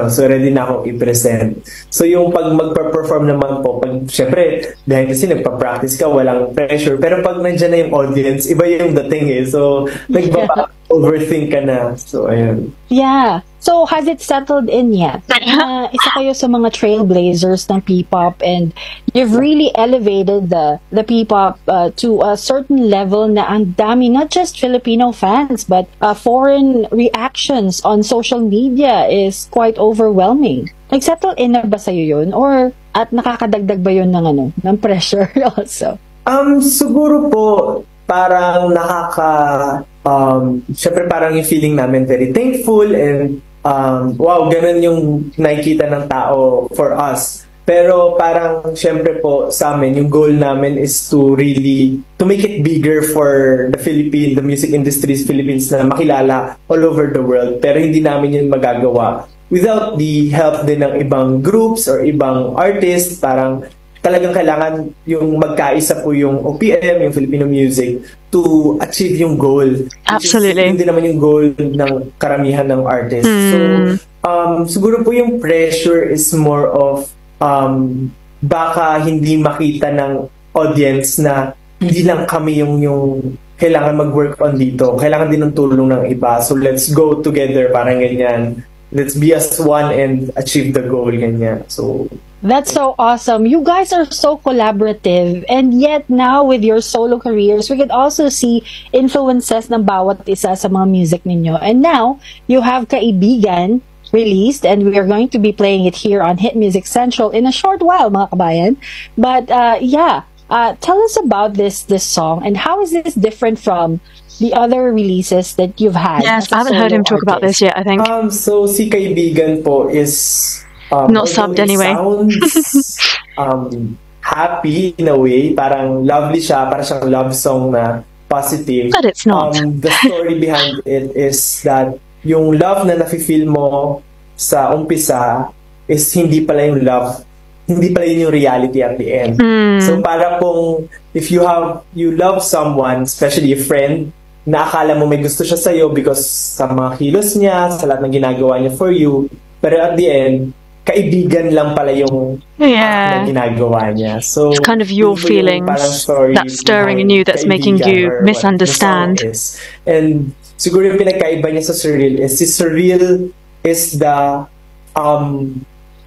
so ready na akong i-present. So yung pag magpa-perform naman po, pag syempre behind the scene nagpa-practice ka, walang pressure. Pero pag nandiyan na yung audience, iba yung dating eh. So overthink ka na. So ayun. Yeah. So, has it settled in yet? Isa kayo sa mga trailblazers ng P-pop and you've really elevated the P-pop to a certain level na ang dami, not just Filipino fans, but foreign reactions on social media is quite overwhelming. Nag-settle in na ba sa'yo yun? Or at nakakadagdag ba yun ng pressure also? Siguro po, parang syempre parang yung feeling namin very thankful and wow, ganun yung nakikita ng tao for us. Pero parang syempre po sa amin, yung goal namin is to make it bigger for the music industries Philippines na makilala all over the world. Pero hindi namin yun magagawa without the help din ng ibang groups or ibang artists. Parang talagang kailangan yung magkaisa po yung OPM, yung Filipino music, to achieve yung goal. Absolutely. Hindi naman yung goal ng karamihan ng artists. So, siguro po yung pressure is more of baka hindi makita ng audience na hindi lang kami yung kailangan mag-work on dito. Kailangan din ng tulong ng iba. So, let's go together, parang ganyan. Let's be as one and achieve the goal, ganyan. So, that's so awesome. You guys are so collaborative, and yet now with your solo careers, we could also see influences ng bawat isa sa mga music ninyo. And now, you have Kaibigan released, and we are going to be playing it here on Hit Music Central in a short while, mga kabayan. But tell us about this song, and how is this different from the other releases that you've had? Yes, I haven't heard him talk about this yet, I think. So si Kaibigan po is not subbed anyway. Sounds happy in a way, parang lovely siya, parang siyang love song na positive. But it's not. The story behind it is that yung love na nafe-feel mo sa umpisa is hindi pala yung love, hindi pala yun yung reality at the end. So para kung if you love someone, especially a friend, na akala mo may gusto siya sa'yo because sa mga kilos niya, sa lahat ng ginagawa niya for you, pero at the end, kaibigan lang pala yung na ginagawa niya. So, it's kind of your feelings that's stirring in you, that's making you misunderstand. And siguro yung pinagkaiba niya sa Surreal is, si Surreal is the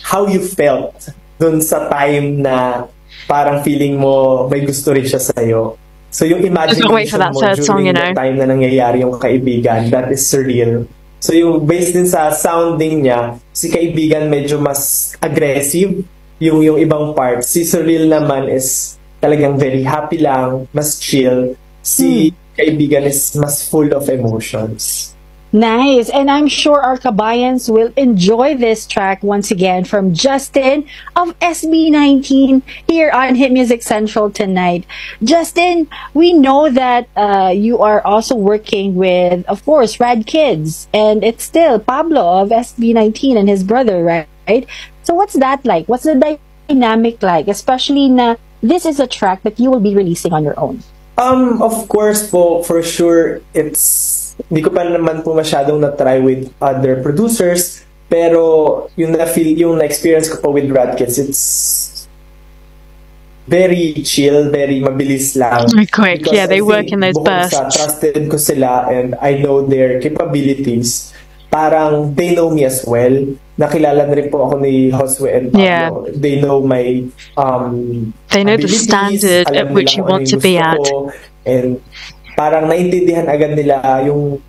how you felt dun sa time na parang feeling mo may gusto rin siya sa'yo. So yung imagination mo during the time na nangyayari yung Kaibigan, that is Surreal. So yung based din sa sounding niya, si Kaibigan medyo mas aggressive yung ibang parts. Si Surreal naman is talagang very happy lang, mas chill. Si Kaibigan is mas full of emotions. Nice. And I'm sure our kabayans will enjoy this track once again from Justin of SB19 here on Hit Music Central tonight. Justin, we know that you are also working with, of course, Rad Kids. And it's still Pablo of SB19 and his brother, right? So what's that like? What's the dynamic like? Especially na this is a track that you will be releasing on your own. Of course po, for sure, hindi ko pa naman po masyadong na-try with other producers, pero yung na-experience ko po with Rad Kids, it's very chill, very mabilis lang. Quick, yeah, they work in those bursts. Trusted ko sila and I know their capabilities. Parang they know me as well. Nakilala na rin po ako ni Josue and Pablo. Yeah. They know my they know the standard at which you want to be at. And parang naintindihan agad nila yung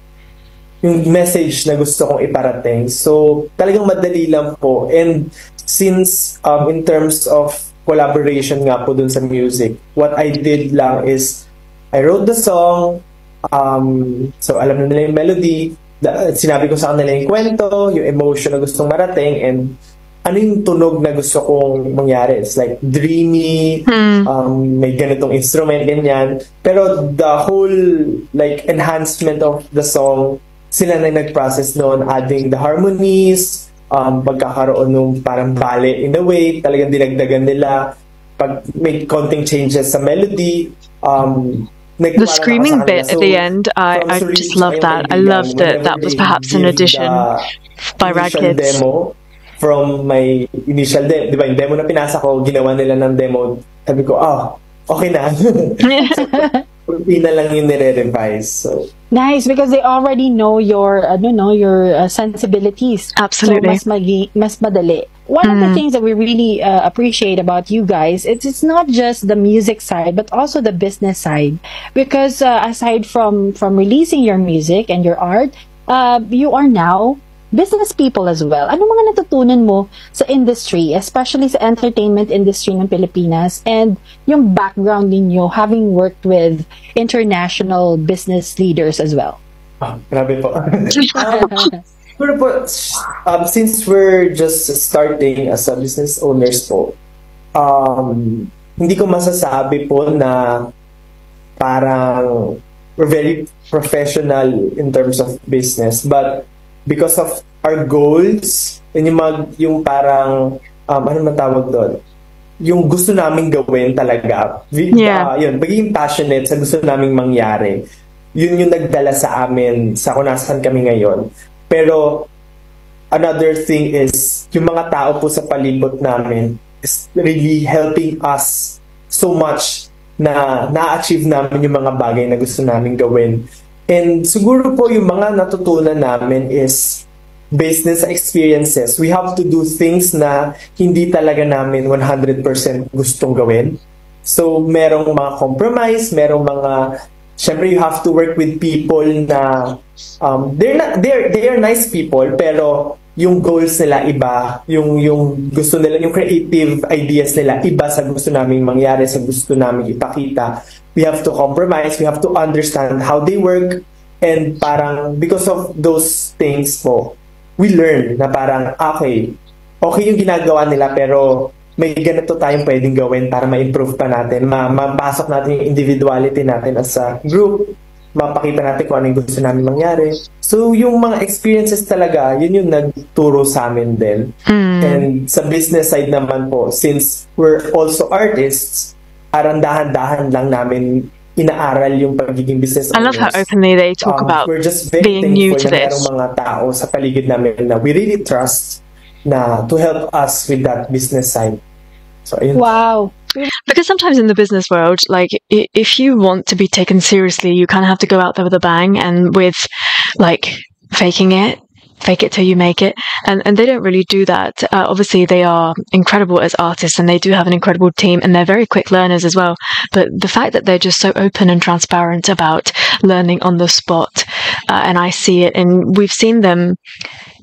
message na gusto kong iparating. So, talagang madali lang po. And since in terms of collaboration nga po dun sa music, what I did lang is I wrote the song, so alam na nila yung melody, sinabi ko sa kanila yung kwento, yung emotion na gustong marating, and ano yung tunog na gusto kong mangyari. It's like dreamy, may ganitong instrument, ganyan. Pero the whole like enhancement of the song, sila na nag-process noon, adding the harmonies, pagkakaroon ng parang ballet in a way, talagang dinagdagan nila. Pag may konting changes sa melody, the screaming bit at the end, I just love that. I loved that that was perhaps an addition by Rad Kids. Demo from my initial demo, di ba, yung demo na pinasa ko, ginawa nila ng demo, sabi ko, okay na. Hindi na lang yung nire-revise. So. Nice, because they already know your, your sensibilities. Absolutely. So mas madali. One of the things that we really appreciate about you guys, it's not just the music side, but also the business side. Because aside from releasing your music and your art, you are now business people as well. Ano mga natutunan mo sa industry, especially sa entertainment industry ng Pilipinas, and yung background ninyo having worked with international business leaders as well? Grabe po. Pero po, since we're just starting as a business owners po, hindi ko masasabi po na parang we're very professional in terms of business, but because of our goals, yung parang, ano matawag doon? Yung gusto naming gawin talaga. Yun, magiging passionate sa gusto naming mangyari. Yun yung nagdala sa amin, sa kung nasaan kami ngayon. Pero, another thing is, yung mga tao po sa palibot namin is really helping us so much na na-achieve namin yung mga bagay na gusto namin gawin. And siguro po yung mga natutunan namin is business experiences. We have to do things na hindi talaga namin 100% gustong gawin. So, merong mga compromise, merong mga, syempre you have to work with people na they are nice people, pero yung goals nila iba, yung gusto nila, yung creative ideas nila iba sa gusto naming mangyari, sa gusto naming ipakita. We have to compromise, we have to understand how they work, and parang because of those things po, we learn na parang okay yung ginagawa nila, pero may ganito tayong pwedeng gawin para ma-improve pa natin, mapasok natin yung individuality natin as a group, mapakita natin kung ano yung gusto namin mangyari. So yung mga experiences talaga, yun yung nagturo sa amin din. And sa business side naman po, since we're also artists, parang dahan-dahan lang namin inaaral yung pagiging business owners. I love how openly they talk about we're just very being new to na this. merong mga tao sa paligid namin na we really trust na to help us with that business side. So, ayun. Wow. Because sometimes in the business world, like, if you want to be taken seriously, you kind of have to go out there with a bang, and with, like, fake it till you make it, and they don't really do that. Obviously they are incredible as artists, and they do have an incredible team, and they're very quick learners as well, but the fact that they're just so open and transparent about learning on the spot, and I see it, and we've seen them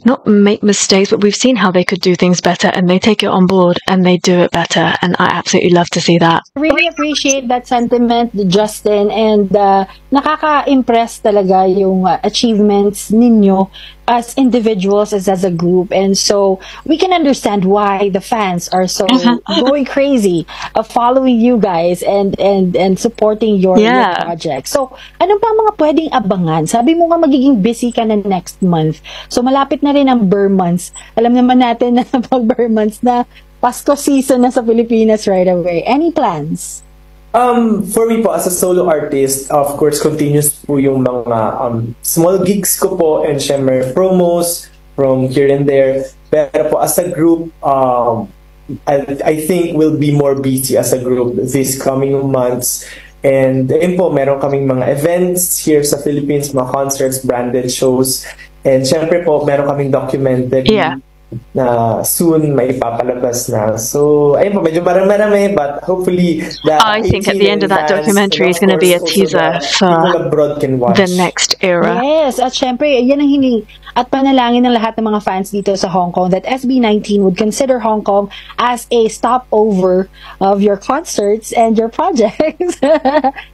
not make mistakes, but we've seen how they could do things better, and they take it on board and they do it better, and I absolutely love to see that. Really appreciate that sentiment, Justin, and nakaka-impress talaga yung achievements ninyo as individuals, as a group, and so we can understand why the fans are so going crazy of following you guys and supporting your project. So, ano pa mga pwedeng abangan? Sabi mo nga magiging busy ka na next month. So, malapit na rin ang Burr months. Alam naman natin na pag Burr months na Pasko season na sa Pilipinas right away. Any plans? For me po, as a solo artist, of course, continuous po yung mga small gigs ko po, and syempre promos from here and there. Pero po, as a group, I think we'll be more busy as a group this coming months. And yun po, meron kaming mga events here sa Philippines, mga concerts, branded shows. And syempre po, meron kaming documentary na soon may papalabas na. So, ayun po, medyo marami, but hopefully I think at the end of that documentary is going to be a teaser for the next era. Yes, at syempre, yan ang hiling at panalangin ng lahat ng mga fans dito sa Hong Kong, that SB19 would consider Hong Kong as a stopover of your concerts and your projects.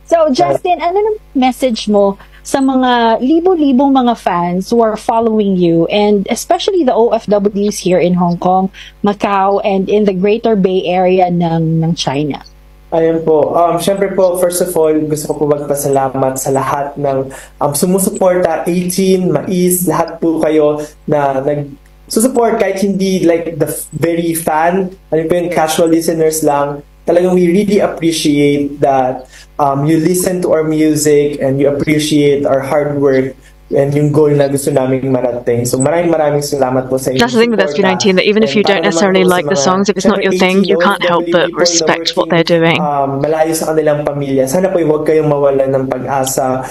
So, Justin, ano ng message mo sa mga libo-libong mga fans who are following you, and especially the OFWs here in Hong Kong, Macau, and in the Greater Bay Area ng China? Ayun po. Syempre po, first of all, gusto ko po magpasalamat sa lahat ng sumusuporta, 18, Mais, lahat po kayo na support kahit hindi like the very fan, ano po yun, casual listeners lang. Talagang we really appreciate that you listen to our music and you appreciate our hard work and yung goal na gusto namin marating. So maraming salamat po sa inyo. That's the thing with SB19, that even if you don't necessarily like the songs, if it's not your thing, you can't help but respect what they're doing. Malayo sa kanilang pamilya. Sana po huwag kayong mawalan ng pag-asa.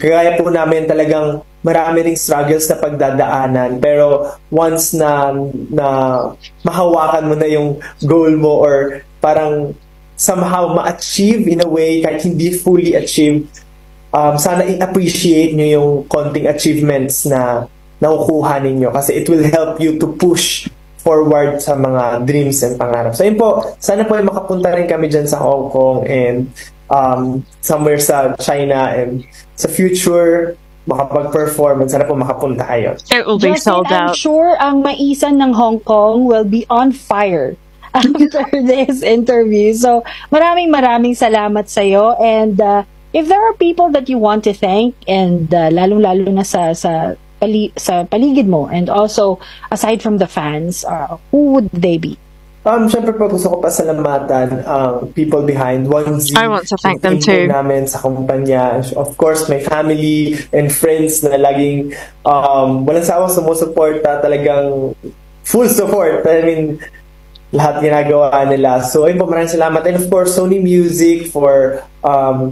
Kagaya po namin talagang marami ring struggles na pagdadaanan. Pero once na mahawakan mo na yung goal mo or parang somehow ma-achieve in a way kahit hindi fully achieve, sana i-appreciate nyo yung konting achievements na nakukuha ninyo kasi it will help you to push forward sa mga dreams and pangarap. So yun po, sana po ay makapunta rin kami dyan sa Hong Kong and somewhere sa China and sa future makapag-perform and sana po makapunta kayo. It will be sold out. I'm sure ang maisan ng Hong Kong will be on fire after this interview. So maraming salamat sa'yo and if there are people that you want to thank and lalong-lalo na sa paligid mo and also aside from the fans, who would they be? Siyempre po gusto ko pasalamatan people behind 1Z. I want to thank them too. Namin sa kumpanya. Of course, my family and friends na laging walang sawang sumusuporta, talagang full support. I mean, lahat ginagawa nila. So, ayun po, maraming salamat. And of course, Sony Music for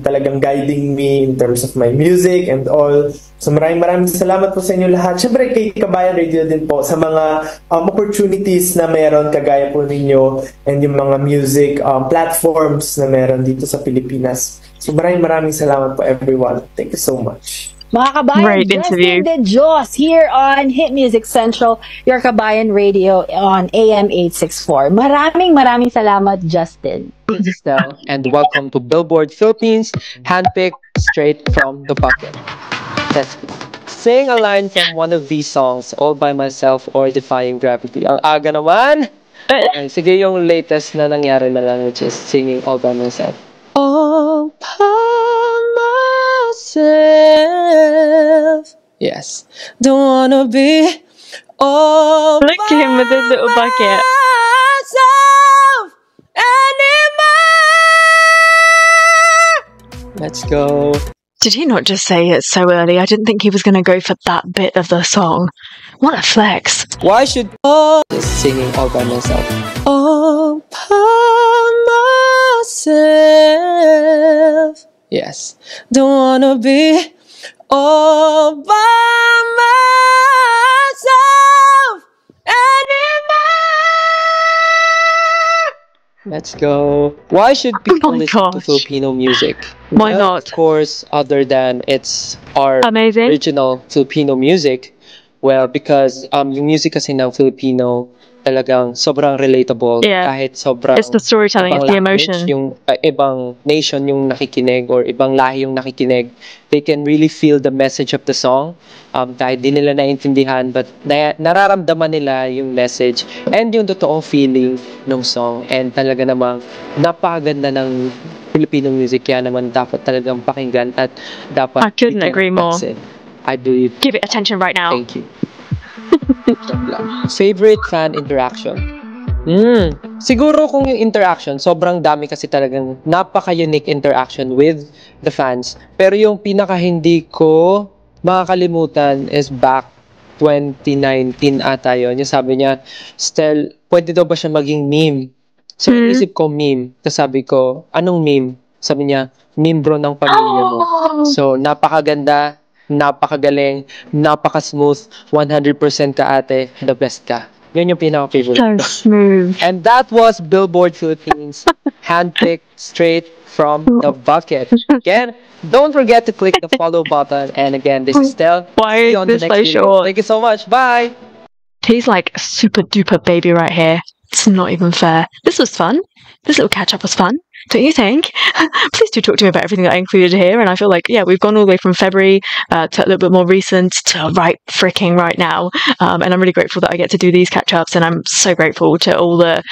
talagang guiding me in terms of my music and all. So, maraming salamat po sa inyo lahat. Siyempre, kay Kabayan Radio din po sa mga opportunities na meron kagaya po ninyo and yung mga music platforms na meron dito sa Pilipinas. So, maraming salamat po everyone. Thank you so much. Mga kabayan, Justin De Jos here on Hit Music Central, your Kabayan Radio on AM 864. Maraming salamat, Justin. Thank you, Stel. And welcome to Billboard Philippines, handpicked straight from the bucket. Let's sing a line from one of these songs, All By Myself or Defying Gravity. Ang aga naman! Sige, yung latest na nangyari na lang, which is singing All By Myself. All by myself. Yes. Don't wanna be all Look at him with his little bucket. Anymore. Let's go. Did he not just say it so early? I didn't think he was going to go for that bit of the song. What a flex. Why should just singing All By Myself? All by myself. Yes. Don't wanna be all by myself anymore. Let's go. Why should people listen to Filipino music? Why not? Of course, other than it's our amazing original Filipino music. Well, because yung music kasi ng Filipino talagang sobrang relatable. Yeah. Kahit sobrang it's the storytelling, it's the emotion. Yung ibang nation yung nakikinig or ibang lahi yung nakikinig, they can really feel the message of the song. Kahit di nila naiintindihan, but nararamdaman nila yung message and yung totoong feeling ng song. And talaga namang napakaganda ng Filipino music, kaya naman dapat talagang pakinggan at dapat I couldn't agree more. I believe. Give it attention right now. Thank you. Favorite fan interaction? Siguro kung yung interaction, sobrang dami kasi talagang napaka-unique interaction with the fans. Pero yung pinaka hindi ko makakalimutan is back 2019 ata yun. Yung sabi niya, Stel, pwede daw ba siya maging meme? So, isip ko meme. Tapos sabi ko, anong meme? Sabi niya, meme bro ng pamilya mo. So, napakaganda, napakagaling, napaka-smooth, 100% ka ate, the best ka. Yun yung pinaka-favorite. So smooth. And that was Billboard Philippines, handpicked straight from the bucket. Again, don't forget to click the follow button. And again, this is Stel. Why is this so short? Thank you so much. Bye. He's like a super duper baby right here. It's not even fair. This was fun. this little catch up was fun, don't you think? Please do talk to me about everything that I included here. And I feel like, yeah, we've gone all the way from February to a little bit more recent to right now. And I'm really grateful that I get to do these catch ups. And I'm so grateful to all the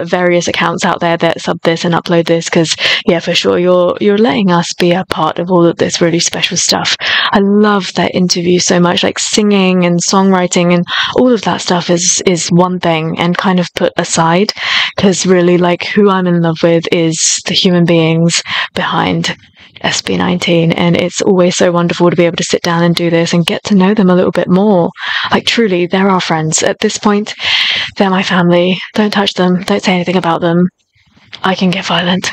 various accounts out there that sub this and upload this, because, yeah, for sure, you're letting us be a part of all of this really special stuff. I love that interview so much. Like, singing and songwriting and all of that stuff is one thing and kind of put aside, because really, like, who I'm in love with is the human beings behind SB19, and it's always so wonderful to be able to sit down and do this and get to know them a little bit more. Like, truly, they're our friends at this point. They're my family. Don't touch them. Don't say anything about them. I can get violent.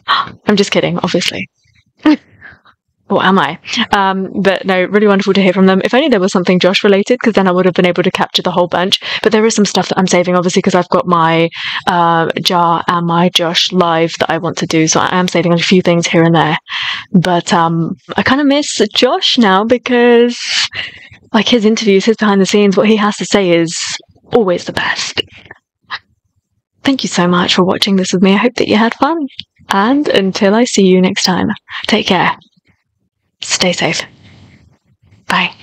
I'm just kidding, obviously. Or am I? But no, really wonderful to hear from them. If only there was something Josh related, because then I would have been able to capture the whole bunch. But there is some stuff that I'm saving, obviously, because I've got my Jar and my Josh live that I want to do. So I am saving a few things here and there. But I kind of miss Josh now, because like his interviews, his behind the scenes, what he has to say is always the best. Thank you so much for watching this with me. I hope that you had fun. And until I see you next time, take care. Stay safe. Bye.